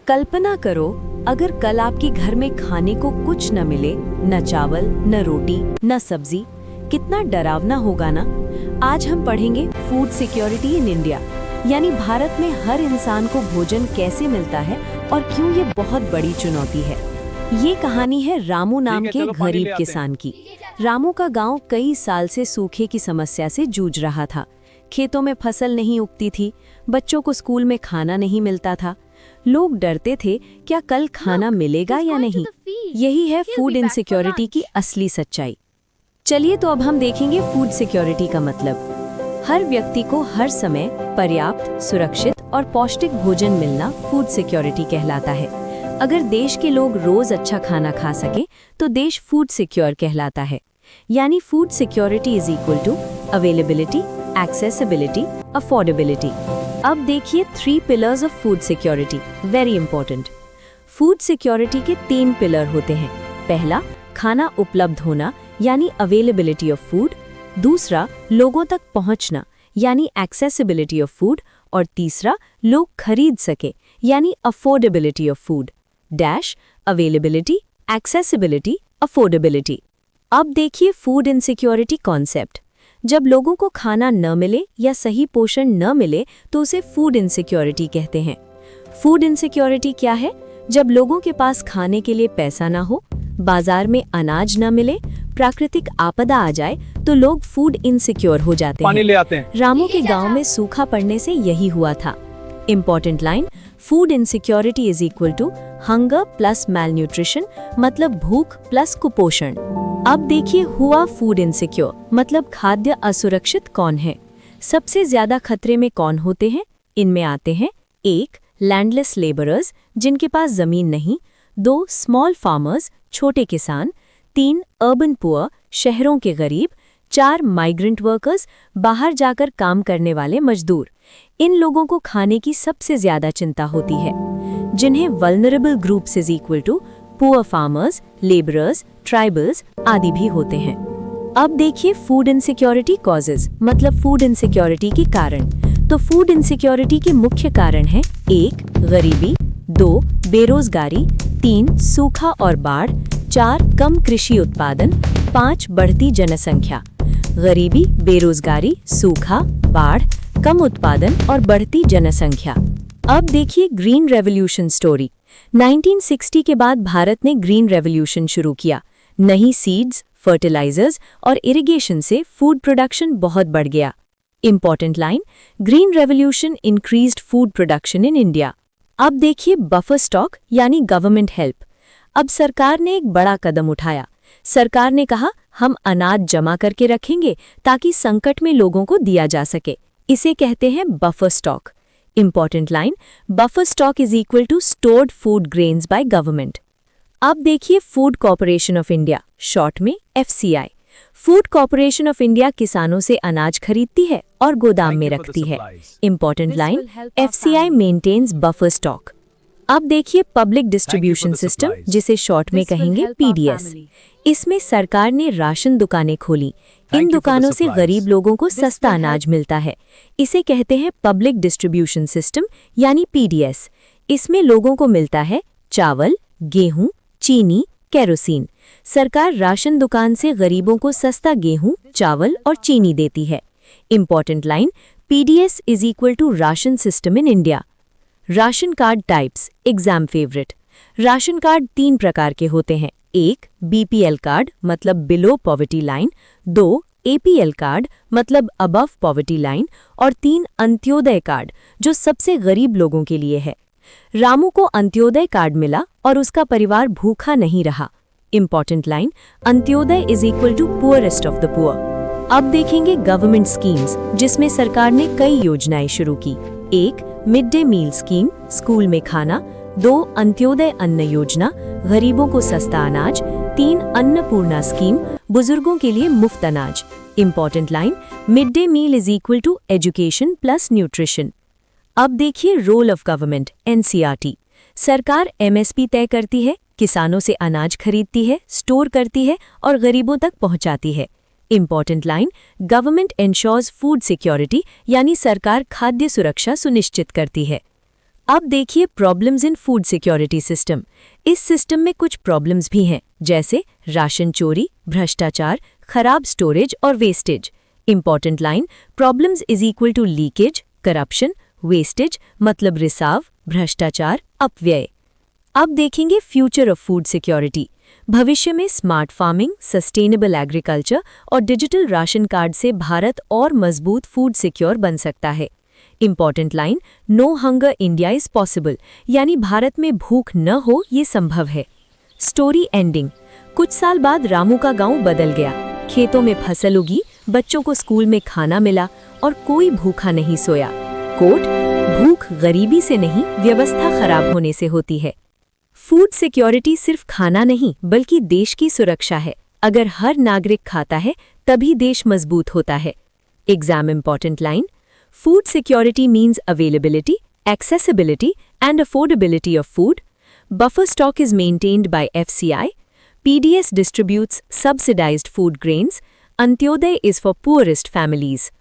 कल्पना करो, अगर कल आपके घर में खाने को कुछ न मिले, न चावल, न रोटी, न सब्जी, कितना डरावना होगा ना। आज हम पढ़ेंगे फूड सिक्योरिटी इन इंडिया, यानी भारत में हर इंसान को भोजन कैसे मिलता है और क्यों ये बहुत बड़ी चुनौती है। ये कहानी है रामू नाम के गरीब किसान की। रामू का गांव कई साल से सूखे की समस्या से जूझ रहा था। खेतों में फसल नहीं उगती थी, बच्चों को स्कूल में खाना नहीं मिलता था। लोग डरते थे क्या कल खाना मिलेगा या नहीं। यही है फूड इनसिक्योरिटी की असली सच्चाई। चलिए तो अब हम देखेंगे फूड सिक्योरिटी का मतलब। हर व्यक्ति को हर समय पर्याप्त, सुरक्षित और पौष्टिक भोजन मिलना फूड सिक्योरिटी कहलाता है। अगर देश के लोग रोज अच्छा खाना खा सके तो देश फूड सिक्योर कहलाता है। यानी food security is equal to availability, accessibility, affordability. अब देखिए 3 pillars of food security, very important. Food security के 3 पिलर होते हैं। पहला, खाना उपलब्ध होना यानी अवेलेबिलिटी ऑफ फूड। दूसरा, लोगों तक पहुंचना यानी एक्सेसिबिलिटी ऑफ फूड। और तीसरा, लोग खरीद सके यानी affordability of food. Dash availability, accessibility, affordability. अब देखिए फूड इनसिक्योरिटी कॉन्सेप्ट। जब लोगों को खाना न मिले या सही पोषण न मिले तो उसे फूड इनसिक्योरिटी कहते हैं। फूड इनसिक्योरिटी क्या है? जब लोगों के पास खाने के लिए पैसा ना हो, बाजार में अनाज न मिले, प्राकृतिक आपदा आ जाए तो लोग फूड इनसिक्योर हो जाते पानी हैं। ले आते हैं। रामू के गांव में सूखा पड़ने से यही हुआ था। Important line, food insecurity is equal to hunger plus malnutrition, मतलब भूख प्लस कुपोषण। अब देखिए हुआ फूड इनसिक्योर, मतलब खाद्य असुरक्षित कौन है। सबसे ज्यादा खतरे में कौन होते हैं? इनमें आते हैं 1. लैंडलेस लेबरर्स, जिनके पास जमीन नहीं। 2. स्मॉल फार्मर्स, छोटे किसान। 3. अर्बन पुअर, शहरों के गरीब। 4. माइग्रेंट वर्कर्स, बाहर जाकर काम करने वाले मजदूर। इन लोगों को खाने की सबसे ज्यादा चिंता होती है, जिन्हें vulnerable groups is equal to poor farmers, labourers, tribals आदि भी होते हैं। अब देखिए फूड इनसिक्योरिटी कॉजेज, मतलब फूड इनसिक्योरिटी के कारण। तो फूड इनसिक्योरिटी के मुख्य कारण हैं 1. गरीबी। 2. बेरोजगारी। 3. सूखा और बाढ़। 4. कम कृषि उत्पादन। 5. बढ़ती जनसंख्या। गरीबी, बेरोजगारी, सूखा, बाढ़, कम उत्पादन और बढ़ती जनसंख्या। अब देखिए ग्रीन रेवोल्यूशन स्टोरी। 1960 के बाद भारत ने ग्रीन रेवोल्यूशन शुरू किया। नई सीड्स, फर्टिलाइजर्स और इरिगेशन से फूड प्रोडक्शन बहुत बढ़ गया। Important line, green revolution increased food production in India. अब देखिए बफर स्टॉक यानी गवर्नमेंट हेल्प। अब सरकार ने एक बड़ा कदम उठाया। सरकार ने कहा हम अनाज जमा करके रखेंगे ताकि संकट में लोगों को दिया जा सके। इसे कहते हैं buffer stock. Important line, buffer stock is equal to stored food grains by government. अब देखिए food corporation of India, short में FCI। Food corporation of India किसानों से अनाज खरीदती है और गोदाम में रखती है। Important line, FCI maintains buffer stock. अब देखिए पब्लिक डिस्ट्रीब्यूशन सिस्टम, जिसे शॉर्ट में कहेंगे PDS। इसमें सरकार ने राशन दुकानें खोली। इन दुकानों से गरीब लोगों को सस्ता अनाज मिलता है। इसे कहते हैं पब्लिक डिस्ट्रीब्यूशन सिस्टम यानी PDS। इसमें लोगों को मिलता है चावल, गेहूं, चीनी, केरोसिन। सरकार राशन दुकान से गरीबों को सस्ता गेहूं, चावल और चीनी देती है। Important line, PDS is equal to ration system in India. Ration card types, exam favourite. Ration card 3 प्रकार के होते हैं। 1. BPL कार्ड, मतलब below poverty line. 2. APL card, मतलब अबव पॉवर्टी लाइन। और 3. अंत्योदय कार्ड, जो सबसे गरीब लोगों के लिए है। रामू को अंत्योदय कार्ड मिला और उसका परिवार भूखा नहीं रहा। Important line, Antyodaya is equal to poorest of the poor. अब देखेंगे गवर्नमेंट स्कीम्स, जिसमें सरकार ने कई योजनाएं शुरू की। 1. Mid day meal scheme, school में खाना। 2. अंत्योदय अन्न योजना, गरीबों को सस्ता अनाज। 3. अन्नपूर्णा स्कीम, बुजुर्गों के लिए मुफ्त अनाज। Important line, mid day meal is equal to education plus nutrition. अब देखिए रोल ऑफ गवर्नमेंट, NCERT। सरकार MSP तय करती है, किसानों से अनाज खरीदती है, स्टोर करती है और गरीबों तक पहुंचाती है। Important line, government ensures food security, यानी सरकार खाद्य सुरक्षा सुनिश्चित करती है। अब देखिए problems in food security system. इस सिस्टम में कुछ प्रॉब्लम्स भी हैं, जैसे राशन चोरी, भ्रष्टाचार, खराब स्टोरेज और wastage. Important line, problems is equal to leakage, corruption, wastage मतलब रिसाव, भ्रष्टाचार, अपव्यय। अब देखेंगे फ्यूचर ऑफ फूड सिक्योरिटी। भविष्य में स्मार्ट फार्मिंग, सस्टेनेबल एग्रीकल्चर और डिजिटल राशन कार्ड से भारत और मजबूत फूड सिक्योर बन सकता है। Important line, no hunger India is possible, यानी भारत में भूख न हो ये संभव है। Story ending. कुछ साल बाद रामू का गांव बदल गया। खेतों में फसल उगी, बच्चों को स्कूल में खाना मिला और कोई भूखा नहीं सोया। कोट, भूख गरीबी से नहीं, व्यवस्था खराब होने से होती है। फूड सिक्योरिटी सिर्फ खाना नहीं बल्कि देश की सुरक्षा है। अगर हर नागरिक खाता है तभी देश मजबूत होता है। Exam important line, food security means availability, accessibility and affordability of food. Buffer stock is maintained by FCI. PDS distributes subsidized food grains. Antyodaya is for poorest families.